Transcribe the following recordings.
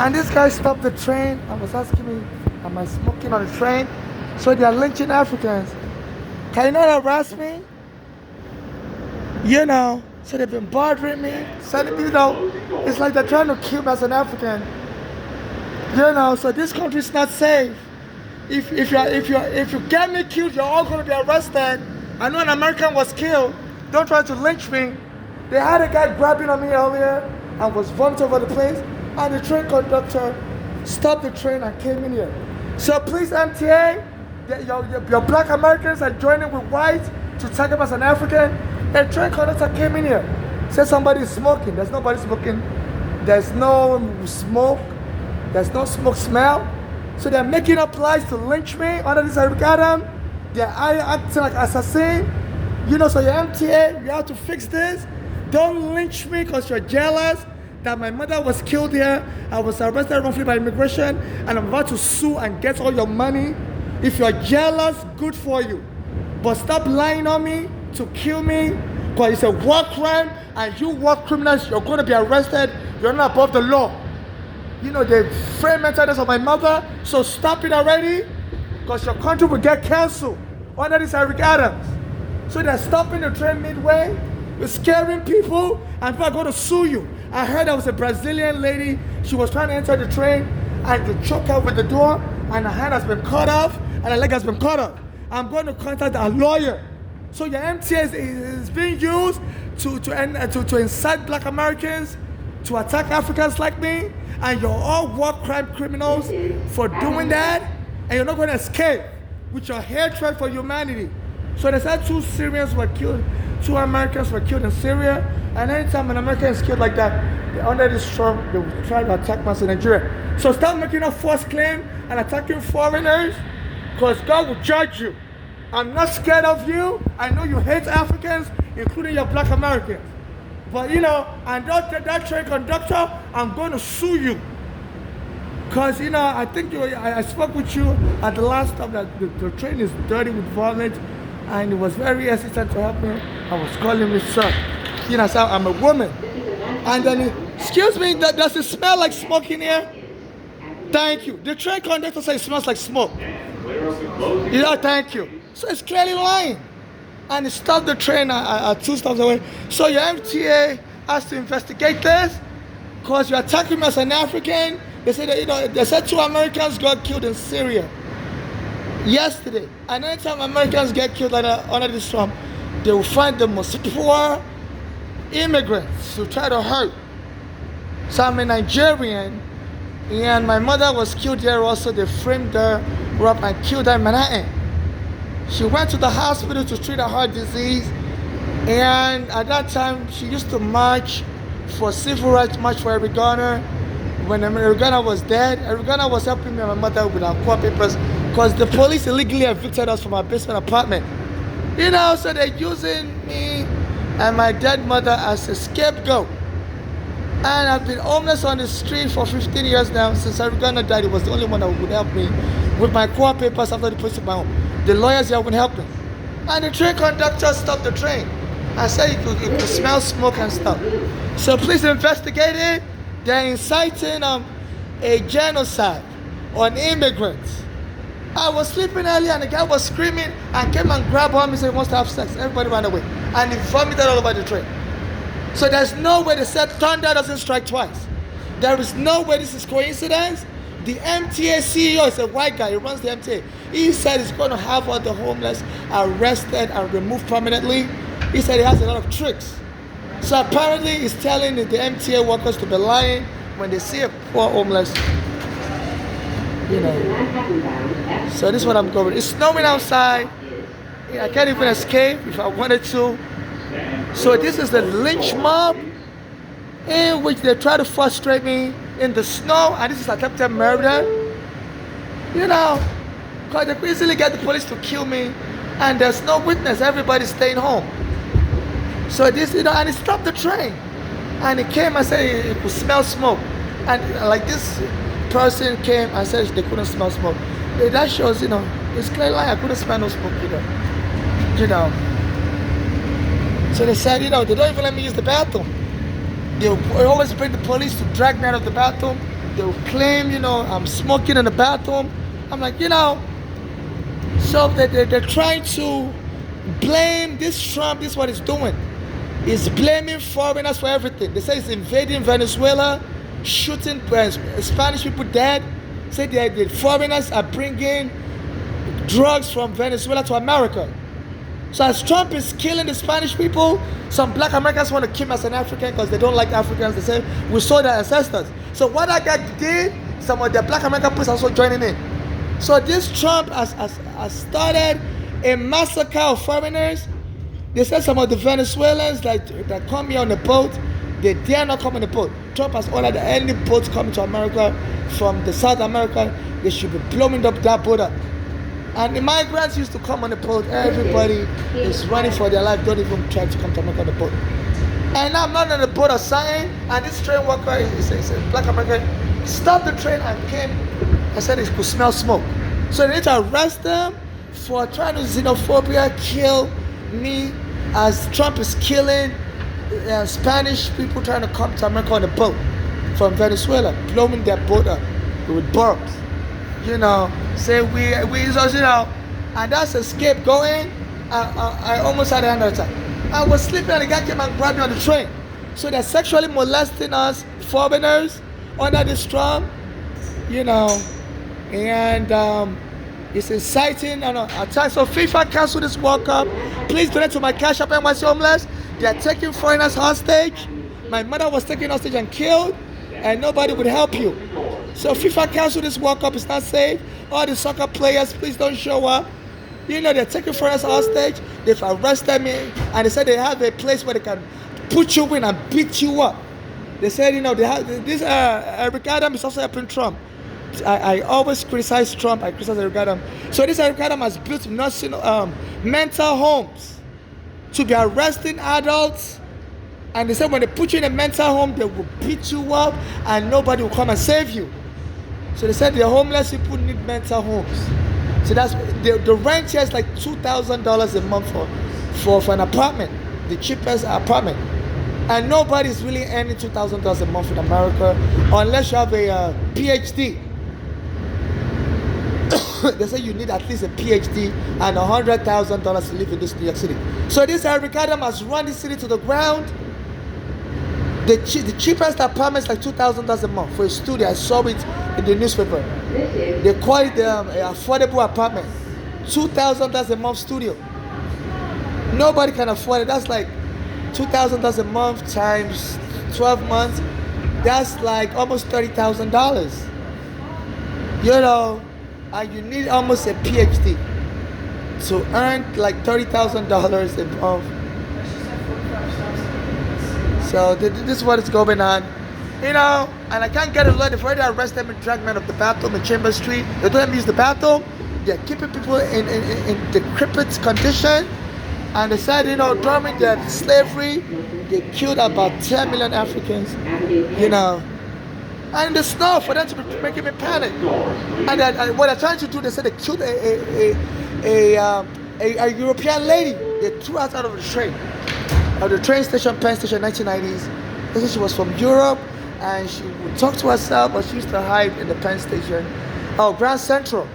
And this guy stopped the train and was asking me, am I smoking on the train? So they are lynching Africans. Can you not harass me? You know, so they've been bothering me, sending me, it's like they're trying to kill me as an African. You know, so this country's not safe. If you get me killed, you're all gonna be arrested. I know an American was killed. Don't try to lynch me. They had a guy grabbing on me earlier and was bumped over the place, and the train conductor stopped the train and came in here. So please, MTA, your black Americans are joining with white to tag him as an African. The train conductor came in here, said somebody is smoking. There's nobody smoking. There's no smoke. There's no smoke smell. So they're making up lies to lynch me under this algorithm. They're acting like assassin. You know, so your MTA, you have to fix this. Don't lynch me because you're jealous that my mother was killed here. I was arrested wrongfully by immigration, and I'm about to sue and get all your money. If you're jealous, good for you. But stop lying on me to kill me, because it's a war crime, and you war criminals, you're going to be arrested. You're not above the law. You know, the frame mentalities of my mother, so stop it already, because your country will get canceled under this Eric Adams. So they're stopping the train midway, you're scaring people, and people are going to sue you. I heard there was a Brazilian lady, she was trying to enter the train, and they choked her with the door, and her hand has been cut off, and her leg has been cut off. I'm going to contact a lawyer. So your MTA is being used to incite black Americans, to attack Africans like me, and you're all war crime criminals for doing that, and you're not going to escape with your hatred for humanity. So they said 2 Syrians were killed, 2 Americans were killed in Syria, and anytime an American is killed like that, under this Trump, they will try to attack us in Nigeria. So stop making a false claim and attacking foreigners, because God will judge you. I'm not scared of you. I know you hate Africans, including your black Americans. But you know, and that train conductor, I'm going to sue you. Because, you know, I think I spoke with you at the last stop that the train is dirty with violence, and it was very hesitant to help me. I was calling me sir. You know, so I'm a woman. And then, excuse me, does it smell like smoke in here? Thank you. The train conductor said it smells like smoke. You know, thank you. So it's clearly lying. And it stopped the train at 2 stops away. So your MTA has to investigate this, because you're attacking me as an African. They said that, you know, they said 2 Americans got killed in Syria yesterday. And anytime Americans get killed under this Trump, they will find the most poor immigrants to try to hurt. So I'm a Nigerian, and my mother was killed here also. They framed her up and killed her in Manhattan. She went to the hospital to treat her heart disease, and at that time she used to march for civil rights, march for Eric Garner. When Eric Garner was dead, Eric Garner was helping me and my mother with our court papers, because the police illegally evicted us from our basement apartment. You know, so they're using me and my dead mother as a scapegoat. And I've been homeless on the street for 15 years now. Since Eric Garner died, he was the only one that would help me with my court papers after the police took my home. The lawyers here wouldn't help me. And the train conductor stopped the train. I said you could smell smoke and stuff. So please investigate it. They're inciting a genocide on immigrants. I was sleeping earlier and the guy was screaming and came and grabbed me and said he wants to have sex. Everybody ran away. And he vomited all over the train. So there's no way. They said thunder doesn't strike twice. There is no way this is coincidence. The MTA CEO is a white guy. He runs the MTA. He said he's going to have all the homeless arrested and removed permanently. He said he has a lot of tricks. So apparently he's telling the MTA workers to be lying when they see a poor homeless. You know. So this is what I'm going. It's snowing outside. I can't even escape if I wanted to. So this is the lynch mob in which they try to frustrate me in the snow, and this is attempted murder. You know, because they could easily get the police to kill me, and there's no witness. Everybody's staying home. So this, you know, and it stopped the train, and it came and said it could smell smoke, and like this person came and said they couldn't smell smoke. That shows, you know, it's clear lie. I couldn't smell no smoke either. You know. So they said, you know, they don't even let me use the bathroom. They always bring the police to drag me out of the bathroom. they'll claim, I'm smoking in the bathroom. I'm like, so they're trying to blame this Trump. This is what he's doing. He's blaming foreigners for everything. They say he's invading Venezuela, shooting Spanish people dead. Say the foreigners are bringing drugs from Venezuela to America. So as Trump is killing the Spanish people, some black Americans want to kill him as an African because they don't like Africans. They say, we saw their ancestors. So what that guy did, some of the black American people are also joining in. So this Trump has started a massacre of foreigners. They said some of the Venezuelans that come here on the boat, they dare not come on the boat. Trump has ordered any boats coming to America from the South America, they should be blowing up that boat up. And the migrants used to come on the boat. Everybody is running for their life. Don't even try to come to America on the boat. And now I'm not on the boat or something. And this train worker is a black American. Stopped the train and came and said he could smell smoke. So they need to arrest them for trying to xenophobia, kill me, as Trump is killing Spanish people trying to come to America on the boat from Venezuela, blowing their boat up with bombs. Say we and that's a scapegoating. I almost had a heart attack. I was sleeping and the guy came and grabbed me on the train. So they're sexually molesting us, foreigners, under this Trump, and it's inciting an attack. So FIFA cancel this World Cup. Please donate to my Cash App NYC Homeless. They are taking foreigners hostage. My mother was taken hostage and killed, and nobody would help you. So FIFA cancel this World Cup. It's not safe. All the soccer players, please don't show up. They're taking foreigners hostage. They've arrested me, and they said they have a place where they can put you in and beat you up. They said, they have this. Eric Adams is also helping Trump. I always criticize Trump. I criticize Eric Adams. So this Eric Adams has built nursing, mental homes to be arresting adults. And they said when they put you in a mental home, they will beat you up and nobody will come and save you. So they said the homeless people need mental homes. So that's the rent here is like $2,000 a month for an apartment, the cheapest apartment. And nobody's really earning $2,000 a month in America unless you have a PhD. They say you need at least a PhD and $100,000 to live in this New York City. So this Eric Adams has run this city to the ground. The cheapest apartment is like $2,000 a month for a studio. I saw it in the newspaper. They call it the affordable apartment. $2,000 a month studio. Nobody can afford it. That's like $2,000 a month times 12 months. That's like almost $30,000. And you need almost a PhD to earn like $30,000 a month. So this is what is going on, and I can't get a lot. They've already arrested me, dragged me out of the bathroom in Chambers Street. They don't let me use the bathroom. They're keeping people in decrepit condition. And they said, during their slavery, they killed about 10 million Africans, And the snow for them to be making me panic. And what they're trying to do, they said they killed a European lady. They threw her out of the train. At the train station, Penn Station, 1990s. They said she was from Europe and she would talk to herself, but she used to hide in the Penn Station. Grand Central.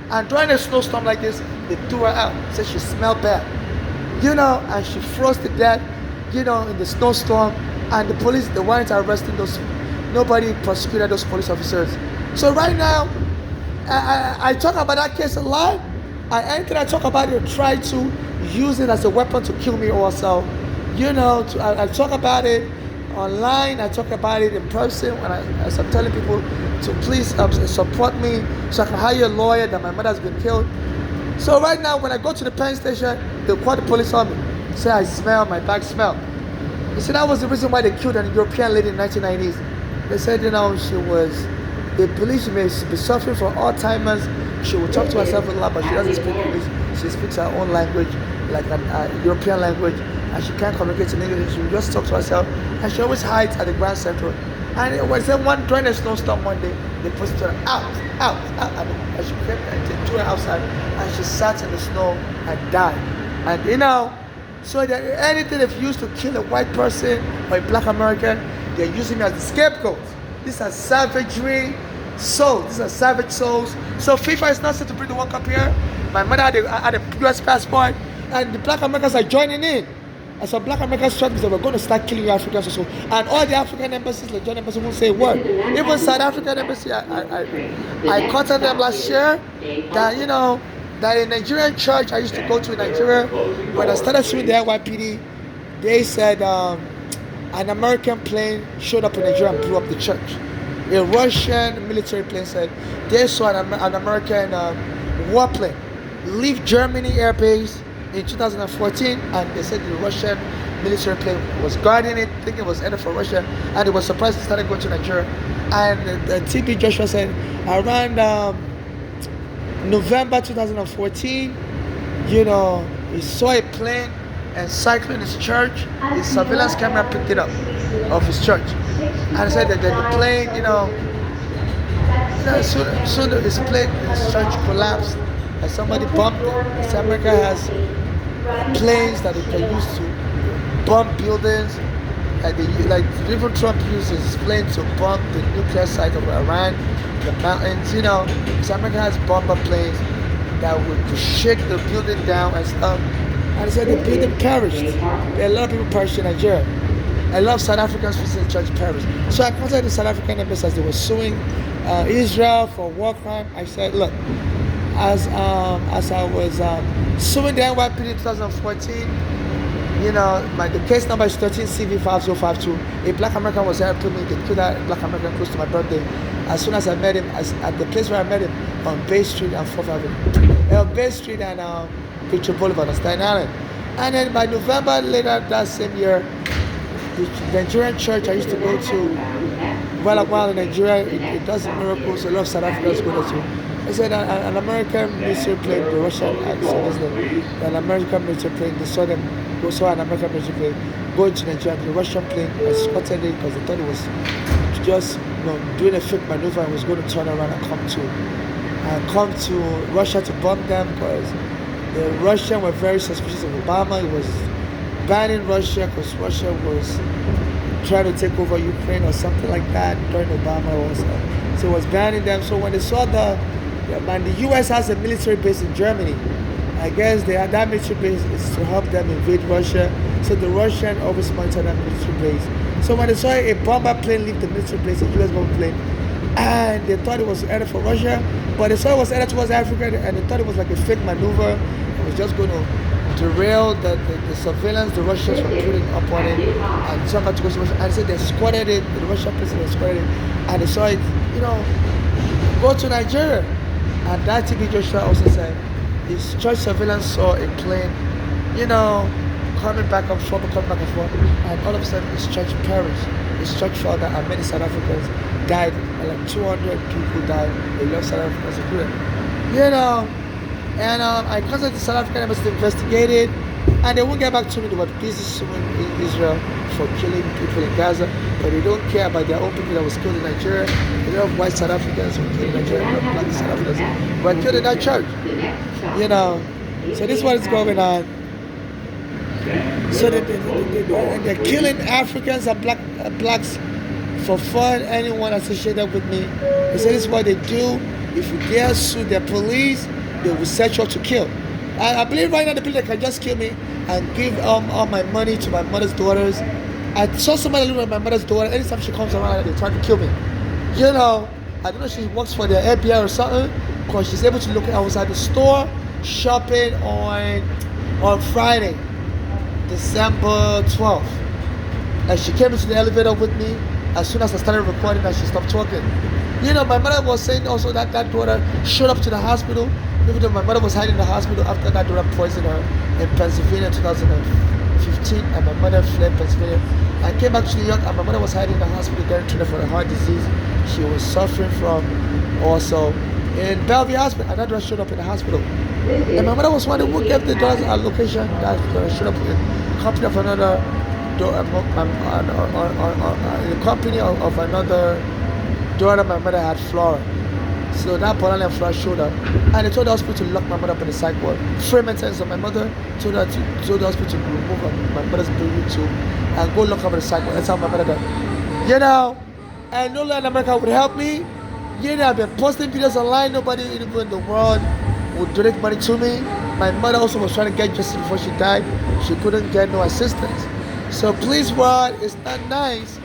And during a snowstorm like this, they threw her out. Said she smelled bad. And she froze to death, in the snowstorm. And the police, they weren't arresting those. Nobody prosecuted those police officers. So right now, I talk about that case a lot. Anything I talk about, they try to use it as a weapon to kill me also. I talk about it online, I talk about it in person, as I'm telling people to please support me so I can hire a lawyer that my mother has been killed. So right now, when I go to the Penn Station, they call the police on me. Say I smell, my bag smell. They said that was the reason why they killed a European lady in the 1990s. They said, they believe she may be suffering from Alzheimer's. She will talk to herself a lot, but she doesn't speak English. She speaks her own language, like a European language, and she can't communicate in English. She will just talk to herself, and she always hides at the Grand Central. And it was then during a snowstorm one day, they pushed her out, and she came and they threw her outside, and she sat in the snow and died. And so anything they've used to kill a white person or a black American, they're using me as a scapegoat. These are savagery souls. These are savage souls. So FIFA is not set to bring the World Cup here. My mother had a US passport, and the black Americans are joining in. And some black Americans threatened me that we're going to start killing Africans also. And all the African embassies, the joint embassy, won't say a word. Even South African embassy, I contacted them last year that, you know, that a Nigerian church I used to go to in Nigeria, when I started suing the NYPD, they said an American plane showed up in Nigeria and blew up the church. A Russian military plane said they saw an American warplane leave Germany air base in 2014, and they said the Russian military plane was guarding it, thinking it was headed for Russia, and it was surprised it started going to Nigeria. And the TB Joshua said around November 2014, you know, he saw a plane encircling his church. His surveillance camera picked it up of his church, and said that the plane, soon his plane, his church collapsed, and somebody bombed it. So America has planes that they can use to bomb buildings, and even Trump uses his plane to bomb the nuclear site of Iran, the mountains. You know, so America has bomber planes that would shake the building down and stuff. And he said the building perished. There are a lot of people perished in Nigeria. A lot of South Africans visiting church perished. So I contacted the South African embassy as they were suing Israel for war crime. I said, look, as I was suing the NYPD in 2014, you know, the case number is 13CV5052. A black American was there to me. They killed that black American close to my birthday. As soon as I met him, at the place where I met him, on Bay Street and 4th Avenue. Bay Street and Picture Boulevard on Staten Island. And then by November later that same year, the Nigerian church I used to go to, while in Nigeria, it does miracles. A lot of South Africans go there too. They said an American military plane, the Russian, an American military plane, they saw an American military plane going to Nigeria. The Russian plane escorted it because they thought it was just doing a fake maneuver and was going to turn around and come to Russia to bomb them, because the Russians were very suspicious of Obama. It was banning Russia because Russia was trying to take over Ukraine or something like that during Obama also. So it was banning them. So when they saw the US has a military base in Germany, I guess that military base is to help them invade Russia. So the Russian always monitored that military base. So when they saw a bomber plane leave the military base, a US bomber plane, and they thought it was headed for Russia, but they saw it was headed towards Africa, and they thought it was like a fake maneuver. It was just going to derail the surveillance the Russians were putting up on it, and somehow to go to Russia. And they said they squatted it, the Russian president squatted it, and they saw it, go to Nigeria. And that TB Joshua also said his church surveillance saw a plane, coming back and forth, and all of a sudden his church perished. His church fell down, and many South Africans died, and like 200 people died. A lot of South Africans included. And I contacted the South African embassy to investigate it, and they won't get back to me. They were busy suing Israel for killing people in Gaza, but they don't care about their own people that was killed in Nigeria. A lot of white South Africans were killed in Nigeria, a lot of black South Africans were killed in that church. So this is what is going on. So they're killing Africans and blacks for fun. Anyone associated with me, they say this is what they do. If you dare sue their police, they will set you up to kill. I believe right now the people that can just kill me and give all my money to my mother's daughters. I saw somebody living with my mother's daughter. Anytime she comes around, they try to kill me. I don't know if she works for the FBI or something, because she's able to look. I was at the store shopping on Friday, December 12th. And she came into the elevator with me. As soon as I started recording, and she stopped talking. My mother was saying also that daughter showed up to the hospital. Even though my mother was hiding in the hospital after that daughter poisoned her in Pennsylvania in 2015, and my mother fled Pennsylvania. I came back to New York, and my mother was hiding in the hospital getting treated for a heart disease she was suffering from also in Bellevue Hospital, and that daughter showed up in the hospital. And my mother was wondering who gave the daughter a location that showed up in the company of another in the company of another daughter my mother had, Flora. So that Poland Flora showed up, and they told the hospital to lock my mother up in the psych ward. Free maintenance of my mother, told the hospital to remove my mother's baby tube and go lock up in the psych ward. That's how my mother died. and no one in America would help me. Yeah, I've been posting videos online. Nobody even in the world would donate money to me. My mother also was trying to get justice before she died. She couldn't get no assistance. So please, world, it's not nice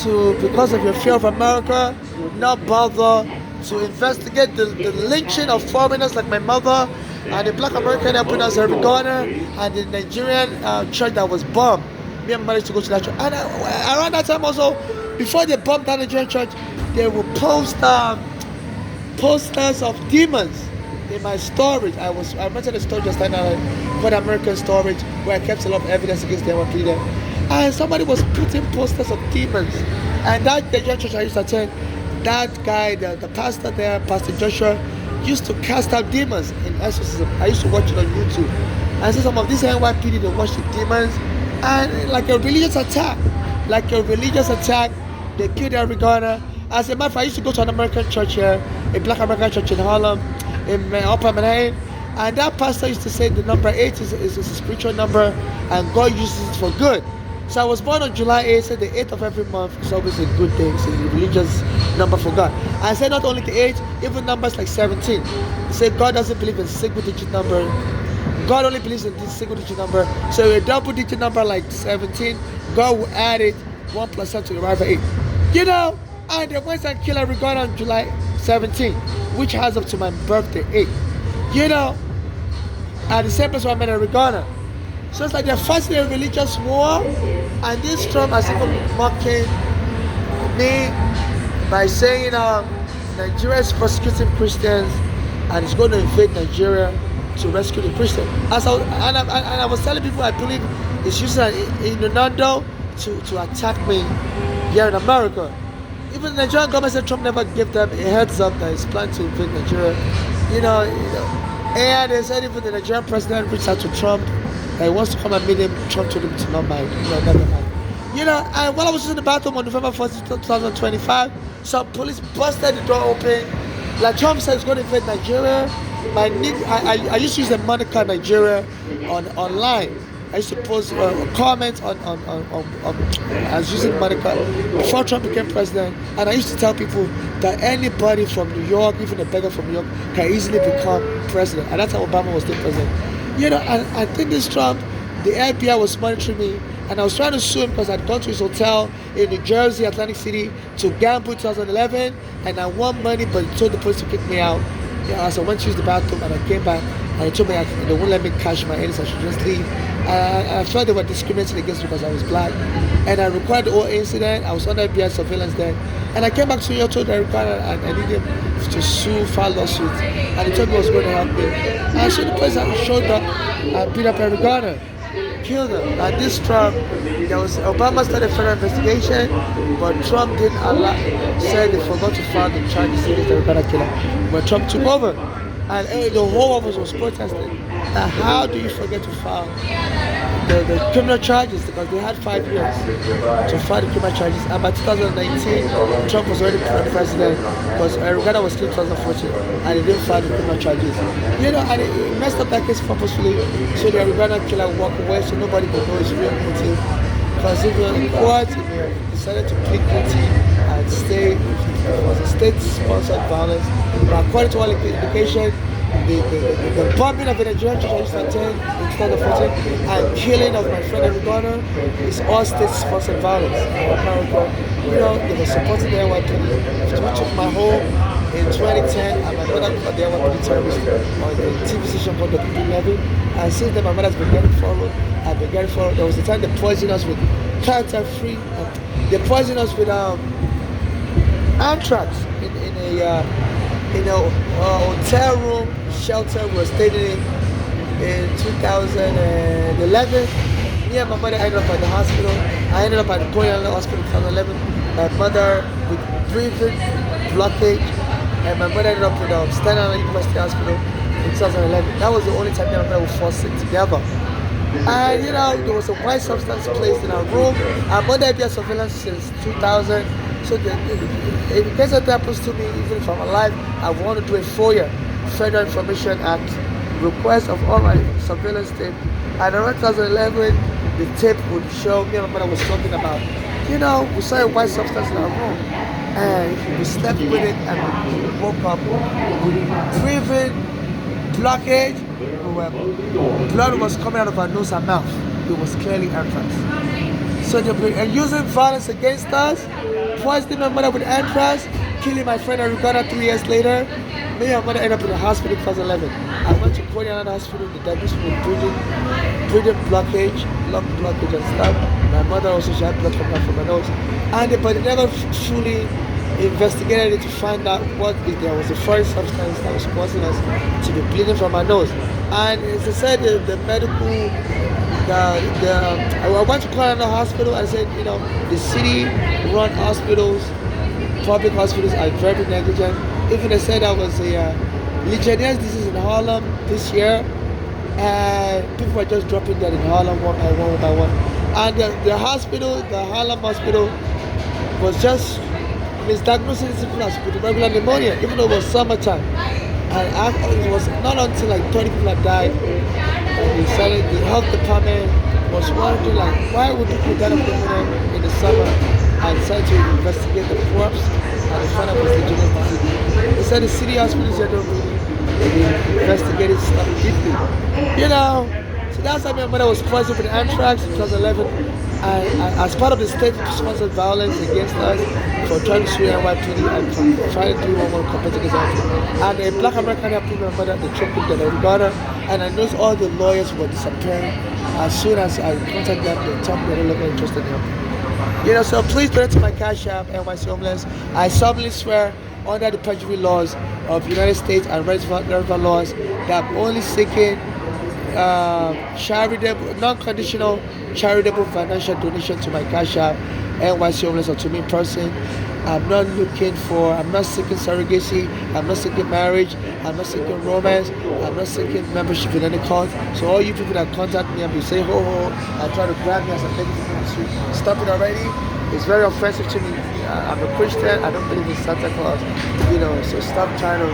to, because of your fear of America, not bother to investigate the lynching of foreigners like my mother and the black American helping us every corner and the Nigerian church that was bombed. Me and my mother used to go to that church. And around that time also, before they bombed that Nigerian church, they would post posters of demons in my storage. I rented a storage just like now called American Storage, where I kept a lot of evidence against the NYPD. And somebody was putting posters of demons. And that the church I used to attend, that guy, the pastor there, Pastor Joshua, used to cast out demons in exorcism. I used to watch it on YouTube. And so some of these NYPD, they watch the demons, and like a religious attack, they killed every Ghana. As a matter of fact, I used to go to an American church here, a black American church in Harlem, in Upper Manhattan, and that pastor used to say the number 8 is a spiritual number, and God uses it for good. So I was born on July 8th, so the 8th of every month is always a good day. It's a religious number for God. I said not only the 8th, even numbers like 17. He said God doesn't believe in single digit number. God only believes in this single digit number. So a double digit number like 17, God will add it 1 plus 7 to the right of 8. You know, and they went and killed every God on July 17, which has up to my birthday 8. You know, at the same place where I met Ghana. So it's like they're fighting a religious war, and this Trump has even mocking me by saying Nigeria is persecuting Christians and it's going to invade Nigeria to rescue the Christians. I was telling people I believe it's using an innuendo to attack me here in America. Even the Nigerian government said Trump never gave them a heads up that he's planning to invade Nigeria. You know, and they said even the Nigerian president reached out to Trump. He wants to come and meet him. Trump told him to not mind. Never mind. You know, and while I was in the bathroom on November 1st, 2025, some police busted the door open. Like Trump said, he's going to invade Nigeria. I used to use the moniker Nigeria online. I used to post comments on I was using moniker before Trump became president, and I used to tell people that anybody from New York, even a beggar from New York, can easily become president. And that's how Obama was still president. You know, and I think this Trump, the FBI was monitoring me, and I was trying to sue him because I'd gone to his hotel in New Jersey, Atlantic City, to gamble in 2011, and I won money, but he told the police to kick me out. Yeah, so I went to use the bathroom, and I came back, and they told me they wouldn't let me cash my earnings, I should just leave. I felt they were discriminating against me because I was black, and I recorded the whole incident. I was under FBI surveillance then, and I came back to New York, told Eric Garner, and I needed him to file lawsuit, and he told me he was going to help me. And so the place I showed up and beat up Eric Garner, killed him. And this Trump, Obama started a federal investigation, but Trump didn't allow, said they forgot to file the charges against Eric Garner killer. But Trump took over, and the whole office was protesting. How do you forget to file the criminal charges? Because they had 5 years to file the criminal charges, and by 2019, Trump was already the president because Eric Garner was killed in 2014, and he didn't file the criminal charges. You know, and he messed up that case purposefully so the Eric Garner killer would walk away so nobody could know his real motive. Because if you're in court, he decided to plead guilty and stay, it was a state-sponsored violence. But according to all indications, the bombing of the Nigerian church I used to attend in 2014 and killing of my friend Eric Garner is all state-sponsored violence in America. You know, they were supporting the NYPD. So we took my home in 2010, and my mother got the NYPD terrorist on the TV station called WP11. And since then, my mother's been getting followed. I've been getting followed. There was a time they poisoned us with cancer-free. They poisoned us with anthrax in a hotel room shelter we were staying in 2011. Me and my mother ended up at the hospital. I ended up at the Korean hospital in 2011. My mother with breathing blockage, and my mother ended up with Staten Island University Hospital in 2011. That was the only time me and my mother were forced together. And you know, there was a white substance placed in our room. Our mother had been surveillance since 2000. So in case that happens to me, even if I'm alive, I want to do a FOIA, Federal Information Act, request of all my surveillance tape. And around 2011, the tape would show me and my mother was talking about We saw a white substance in our room, and we slept with it, and we woke up with breathing blockage. Blood was coming out of our nose and mouth. It was clearly anthrax. So they've been using violence against us, poisoning my mother with anthrax, killing my friend in Uganda 3 years later. Me and my mother ended up in the hospital in 2011. I went to Korean hospital, the diagnosis was breathing blockage, lung blockage and stuff. My mother also, she had blood coming out from my nose. But they never fully investigated it to find out what if there was a foreign substance that was causing us to be bleeding from my nose. And as I said, the medical, I went to Korean hospital. I said, the city-run hospitals, public hospitals are very negligent. Even they said that was a Legionnaires' disease in Harlem this year, and people were just dropping dead in Harlem one by one. And the Harlem hospital, was just misdiagnosing people as with regular pneumonia, even though it was summertime. And it was not until like 30 people had died, and the health department was wondering why would people die of pneumonia in the summer, and decided to investigate the corpse, and they found out it was Legionnaires' disease. They said the city hospitals here don't really investigate stuff deeply. So that's how my mother was poisoned with anthrax in 2011. As part of the state-sponsored violence against us for trying to sue NYPD and for trying to do one compared to this and a black American helped my mother, the choked that I got her, and I noticed all the lawyers were disappearing. As soon as I contacted them, they told me they were not interested in helping. So please donate to my Cash App, NYC Homeless. I solemnly swear under the perjury laws of the United States and relevant laws that I'm only seeking charitable, non-conditional charitable financial donation to my Cash App, NYC Homeless, or to me in person. I'm not seeking surrogacy, I'm not seeking marriage, I'm not seeking romance, I'm not seeking membership in any cult. So all you people that contact me and be saying ho ho and try to grab me as a negative in the street, stop it already. It's very offensive to me. I'm a Christian, I don't believe in Santa Claus, so stop trying to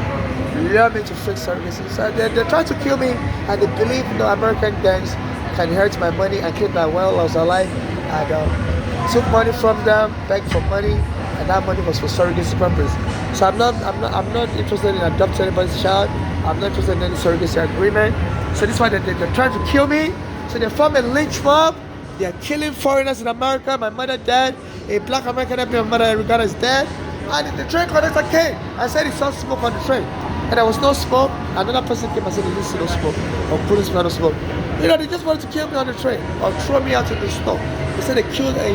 lure me to fake surrogacy. So they're trying to kill me, and they believe American gangs can inherit my money and keep my while I was alive. And took money from them, begged for money, and that money was for surrogacy purpose. So I'm not interested in adopting anybody's child. I'm not interested in any surrogacy agreement. So this is why they're trying to kill me. So they form a lynch mob. They're killing foreigners in America. My mother dead. A black American helped my mother in Uganda is dead. And the train conductor came and said he saw smoke on the train. And there was no smoke. Another person came and said he didn't see no smoke. Or couldn't smell no smoke. They just wanted to kill me on the train or throw me out in the snow. They said they killed a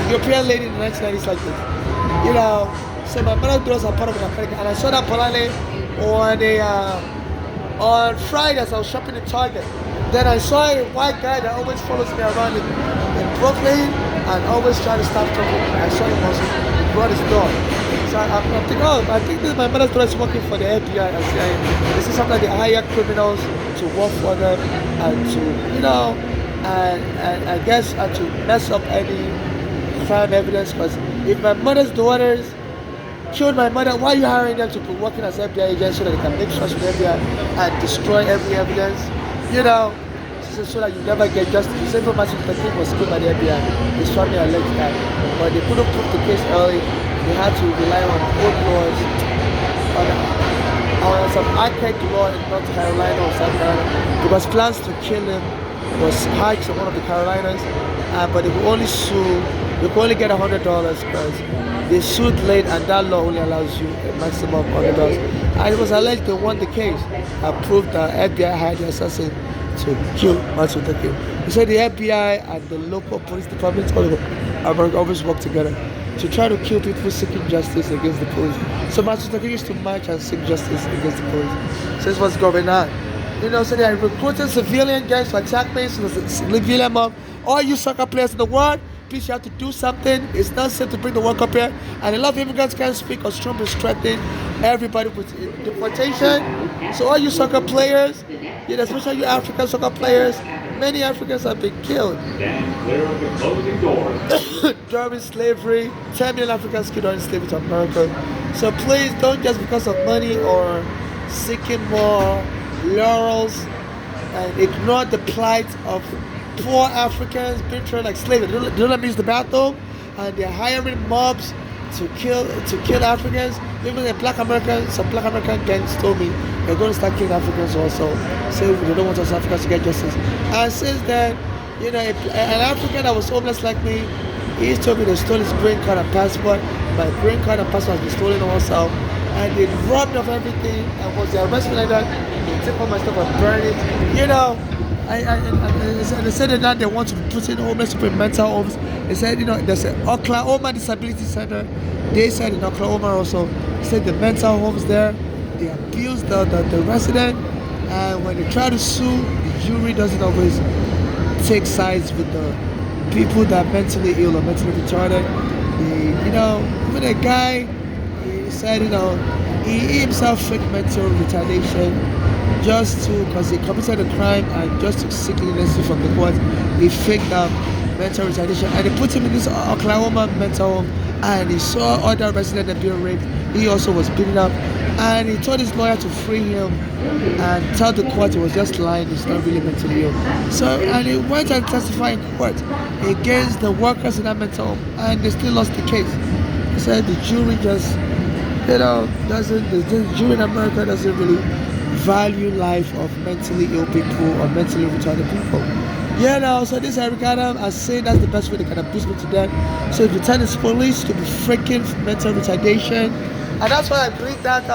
European lady in the 1990s like this. So my mother was a part of an American. And I saw that politely on Friday as I was shopping in Target. Then I saw a white guy that always follows me around in Brooklyn and always trying to stop talking. I saw him also. He brought his dog. So I'm thinking, I think this my mother's daughter is working for the FBI and CIA. This is something they hire criminals to work for them and to, and I guess and to mess up any crime evidence. Because if my mother's daughters killed my mother, why are you hiring them to be working as FBI agents so that they can make trust with FBI and destroy every evidence? So that you never get justice. The same Martin Luther King was killed by the FBI. His family alleged that, but they couldn't prove the case early. They had to rely on old laws, on some archaic law in North Carolina or South Carolina, because plans to kill him was hiked in one of the Carolinas, but they could only sue. They could only get $100 because they sued late, and that law only allows you a maximum of $100. And it was alleged they won the case and proved that FBI had the assassin to kill Martin Luther King. He said the FBI and the local police departments all over America always work together to try to kill people seeking justice against the police. So Martin Luther King used to march and seek justice against the police. So this was going on. So they are recruiting civilian gangs to attack me. So the civilian mob, all you soccer players in the world, please, you have to do something. It's not safe to bring the World Cup here. And a lot of immigrants can't speak because Trump is threatening everybody with deportation. So all you soccer players, especially you African soccer players, many Africans have been killed during slavery. 10 million Africans killed during slavery to America. So please don't just because of money or seeking more laurels and ignore the plight of poor Africans being treated like slaves. They don't let me use the bathroom. and they're hiring mobs to kill Africans. Even the some black American gangs told me they're going to start killing Africans also. So they don't want us Africans to get justice. And since then, an African that was homeless like me, he told me they stole his green card and passport. My green card and passport has been stolen also. And they robbed of everything. And once they arrested like that, they took all my stuff and burned it. They said that they want to put in homeless people in mental homes. They said, there's an Oklahoma Disability Center. They said in Oklahoma also, they said the mental homes there, they abuse the resident. And when they try to sue, the jury doesn't always take sides with the people that are mentally ill or mentally retarded. Even a guy, he said, he himself faked mental retardation because he committed a crime and just to seek leniency from the court, he faked mental retardation and they put him in this Oklahoma mental home, and he saw other residents being raped. He also was beaten up, and he told his lawyer to free him and tell the court he was just lying, he's not really mentally ill. And he went and testified in court against the workers in that mental home, and they still lost the case. He said the jury just, the jury in America doesn't really value life of mentally ill people or mentally retarded people. So this Eric Adams has said that's the best way they can abuse me to death. So if you tell this police to be freaking mental retardation, and that's why I believe that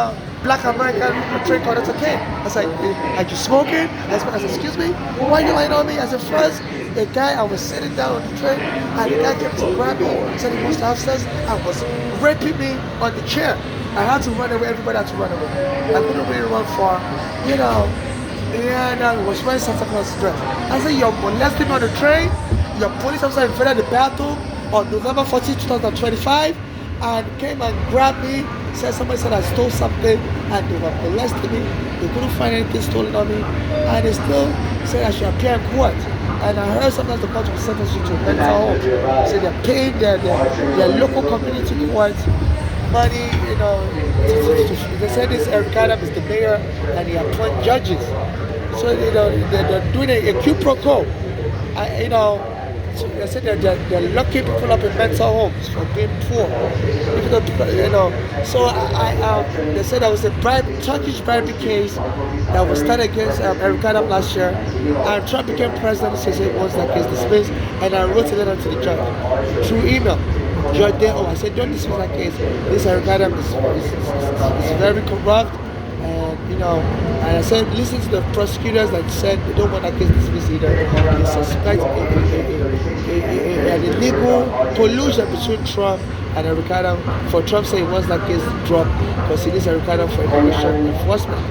black American train card, that's okay. I was like, are you smoking? I said, excuse me, why are you lying on me? I said, first, the guy, I was sitting down on the train, and the guy came to grab me, said he wants to have sex, and was raping me on the chair. I had to run away, everybody had to run away. I couldn't really run far, and I was wearing Santa Claus dress. I said, you're molesting me on the train, your police officer invaded the bathroom on November 14, 2025, and came and grabbed me, somebody said I stole something, and they were molesting me. They couldn't find anything stolen on me, and they still said I should appear in court. And I heard sometimes the court will sentence you to a mental home. So they're paying their local community court money, they said this Eric Adams is the mayor and he appoints judges. So they're doing a quid pro quo. So they said they're locking people up in mental homes for being poor. So they said there was a Turkish bribery case that was started against Eric Adams last year, and Trump became president. So he wants that case dismissed, and I wrote a letter to the judge through email. Judge there, I said, don't dismiss that case. This Eric Adams is very corrupt, and and I said, listen to the prosecutors that said they don't want that case dismissed either. They suspect an illegal collusion between Trump and Eric Adams. For Trump saying he wants that case dropped because he needs Eric Adams for immigration enforcement.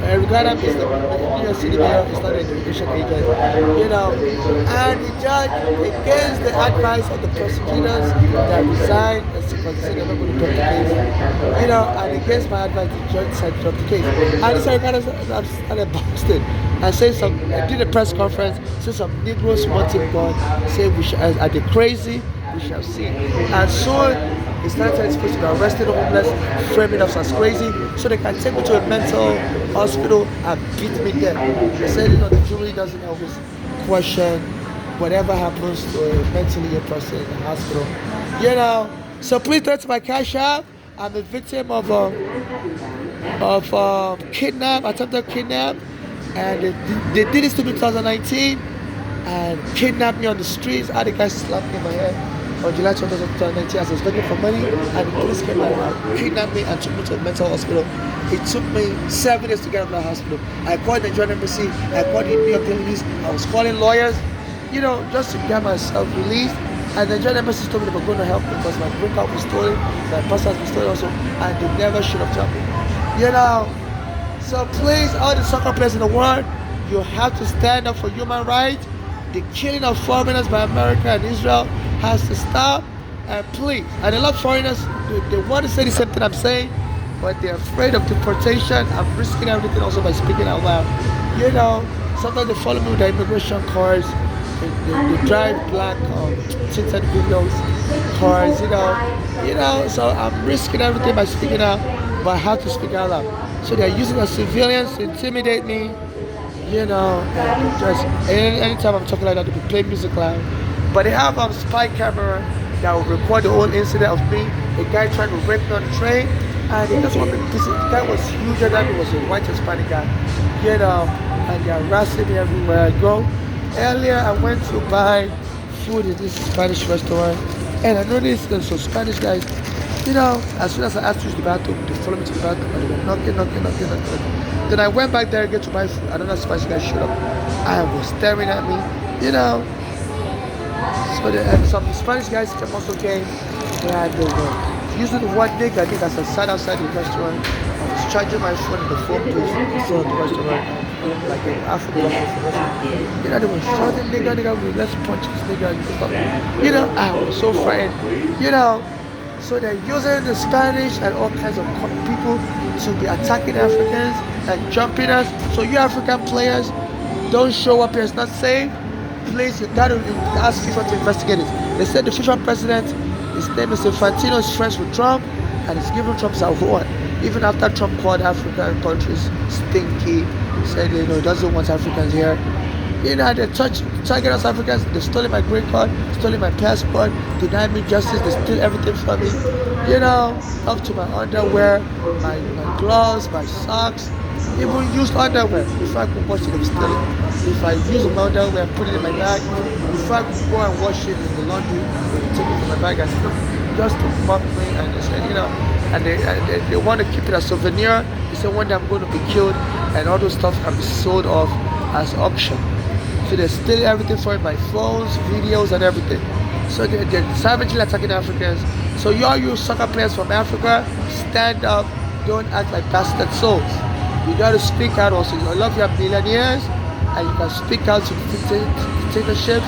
Eric Adams is the New York City mayor, is not an immigration agent, and the judge, against the advice of the prosecutors that resigned because they said they're not going to drop the case, and against my advice, the judge decided to drop the case. And this Eric Adams started boasting and I did a press conference, said some Negroes wanting God, say are they crazy? We shall see. And soon, he started telling people to be arrested homeless, framing us as crazy, so they can take me to a mental hospital and beat me there. They said, the jury doesn't always question whatever happens to a mentally ill person in the hospital. So please turn to my Cash App. I'm a victim of attempted kidnap, and they did this to me in 2019 and kidnapped me on the streets. I had a guy slapped me in my head on July 2019 as I was begging for money, and the police came out and kidnapped me and took me to a mental hospital. It took me 7 days to get out of the hospital. I called the Nigerian embassy, I called the New York police, I was calling lawyers, just to get myself released. And the Nigerian embassy told me they were going to help me because my green card was stolen, my passport was stolen also, and they never should have told me. So please, all the soccer players in the world, you have to stand up for human rights. The killing of foreigners by America and Israel has to stop, and please, and a lot of foreigners, they want to say the same thing I'm saying, but they're afraid of deportation. I'm risking everything also by speaking out loud. Sometimes they follow me with their immigration cars, they drive black tinted windows cars, so I'm risking everything by speaking out, but I have to speak out loud. So they're using the civilians to intimidate me, just anytime I'm talking like that, they play music loud. But they have spy camera that would record the whole incident of me, a guy trying to rape me on the train, and he just wanted this. The guy was huger than me, was a white Hispanic guy, and they're harassing me everywhere I go. Earlier, I went to buy food in this Spanish restaurant, and I noticed there's some Spanish guys. As soon as I asked to use the bathroom, they followed me to the bathroom and they were knocking. Then I went back there again to buy food. Another Spanish guy showed up. I was staring at me. And some Spanish guys also came, and they were using the one nigga. I think as I sat outside the restaurant, I was charging my phone in the phone booth in front of the restaurant, like an African restaurant. They were shouting nigga, let's punch this nigga and stuff. I was so frightened. So they're using the Spanish and all kinds of people to be attacking Africans and jumping us. So you African players, don't show up here. It's not safe. Please, you gotta ask FIFA to investigate it. They said the FIFA president, his name is Infantino, is friends with Trump, and he's giving Trump support. Even after Trump called African countries stinky, said he doesn't want Africans here. They target us Africans. They stole my green card, stole my passport, denied me justice. They steal everything from me. Up to my underwear, my gloves, my socks, even used underwear. If I could wash it, they would steal it. If I use my underwear and put it in my bag, if I could go and wash it in the laundry, they would take it from my bag and stuff, just to mock me. And they said, and they want to keep it as a souvenir. They said one day I'm going to be killed, and all those stuff can be sold off as auction. So they steal everything from my phones, videos, and everything. So they're savagely attacking Africans. So you soccer players from Africa, stand up, don't act like bastard souls. You got to speak out also. I love your billionaires, and you can speak out to dictatorships,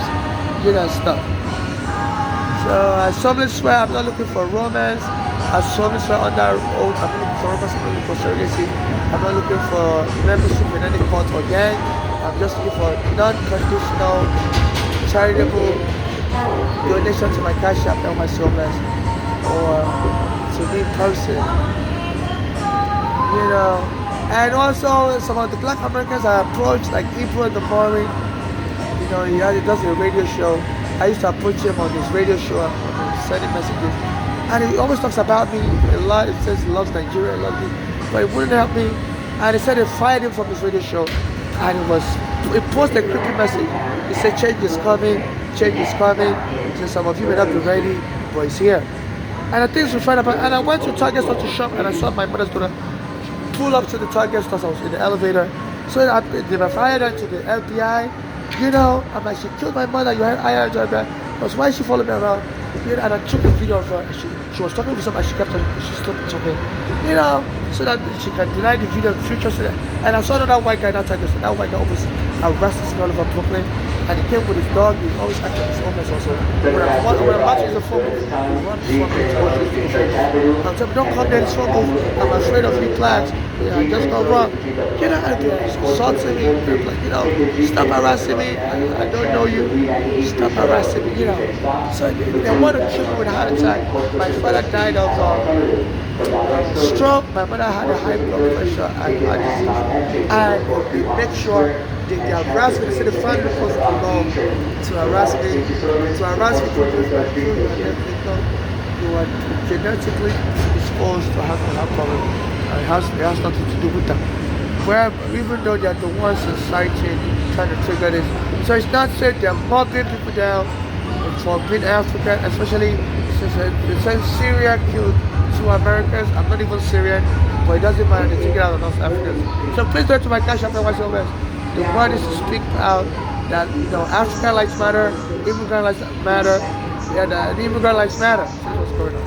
stuff. So I solemnly swear I'm not looking for romance. I solemnly swear under oath I'm not looking for romance, I'm not looking for surrogacy. I'm not looking for membership in any cult or gang. I'm just looking for non-conditional, charitable donation to my cash app and my soulmate, or to me person. And also some of the black Americans I approached, like Ebro in the morning. He does a radio show. I used to approach him on his radio show and send him messages. And he always talks about me a lot. He says he loves Nigeria, he loves me, but he wouldn't help me. And he said they fired him from his radio show. And he posted a creepy message. He said, change is coming. He said, some of you may not be ready, but it's here. And I think it's fine about. And I went to Target store to shop, and I saw my mother's daughter pull up to the Target store. I was in the elevator. So they were fired her to the FBI. I'm like, she killed my mother. You hired her to FBI. Because why she followed me around? And I took a video of her. She was talking to somebody. She stopped talking. So that she can deny the video in the future. And I saw another white guy that time. That white guy always harassed this girl over Brooklyn. And he came with his dog. He's always acting as homeless also. When I'm about to use a phone booth, he runs the phone booth. I'm telling him, don't come there, this phone booth. I'm afraid of you blacks. I just got wrong. Get out of here. He's assaulting me. Like, stop harassing me. I don't know you. Stop harassing me. So they want to kill me with a heart attack. My father died of stroke. My mother had a high blood pressure and heart disease. And they make sure they harass me. They say the family was along to harass me. To harass me you are genetically exposed to alcohol. It has nothing to do with that. Where even though they're the ones inciting, trying to trigger this. So it's not said they're mobbing people down for being African, especially since Syria killed 2 Americans. I'm not even Syrian, but it doesn't matter, they take it out of us Africans. So please go to my cash app and watch your best. The word is to speak out that African lives matter, immigrant lives matter, and immigrant lives matter. That's what's going on.